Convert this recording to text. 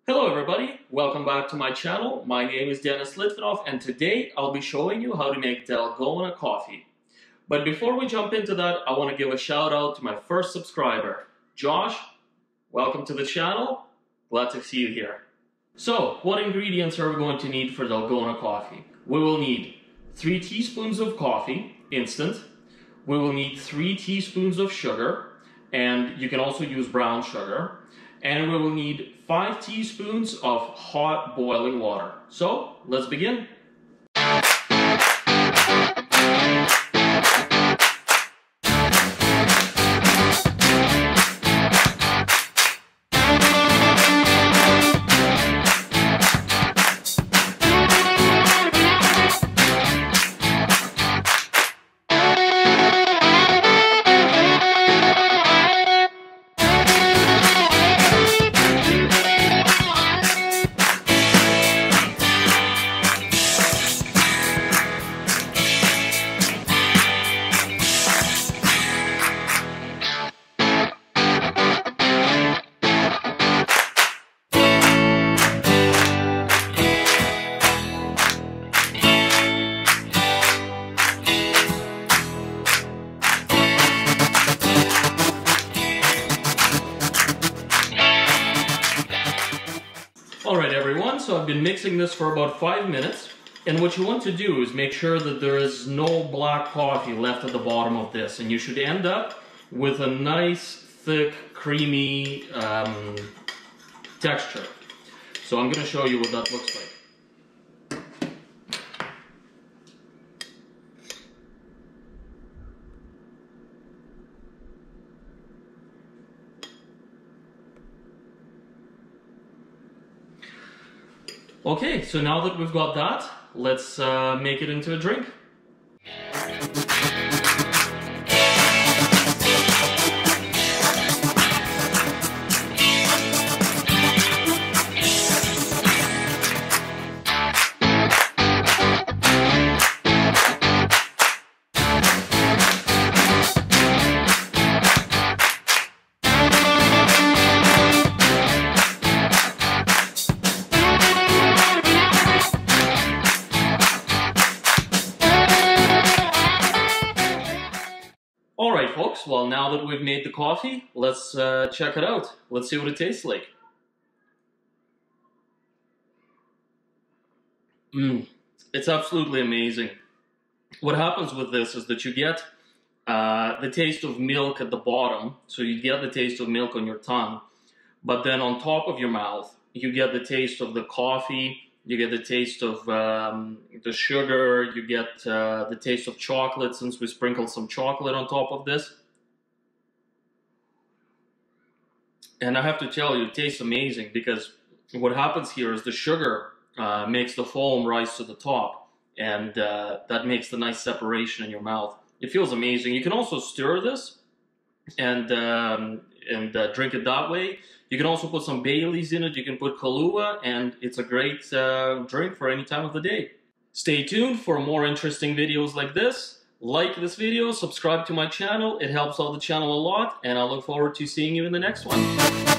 Hello everybody, welcome back to my channel. My name is Dennis Litvinov and today I'll be showing you how to make Dalgona coffee. But before we jump into that, I want to give a shout out to my first subscriber, Josh. Welcome to the channel, glad to see you here. So, what ingredients are we going to need for Dalgona coffee? We will need 3 teaspoons of coffee, instant. We will need 3 teaspoons of sugar, and you can also use brown sugar. And we will need 5 teaspoons of hot boiling water. So, let's begin. Alright everyone, so I've been mixing this for about 5 minutes, and what you want to do is make sure that there is no black coffee left at the bottom of this, and you should end up with a nice, thick, creamy texture. So I'm going to show you what that looks like. Okay, so now that we've got that, let's make it into a drink. Alright folks, well now that we've made the coffee, let's check it out. Let's see what it tastes like. It's absolutely amazing. What happens with this is that you get the taste of milk at the bottom, so you get the taste of milk on your tongue, but then on top of your mouth, you get the taste of the coffee, you get the taste of the sugar, you get the taste of chocolate since we sprinkled some chocolate on top of this. And I have to tell you, it tastes amazing because what happens here is the sugar makes the foam rise to the top, and that makes the nice separation in your mouth. It feels amazing. You can also stir this and drink it that way. You can also put some Baileys in it, you can put Kahlua, and it's a great drink for any time of the day. Stay tuned for more interesting videos like this. Like this video, subscribe to my channel, it helps out the channel a lot, and I look forward to seeing you in the next one.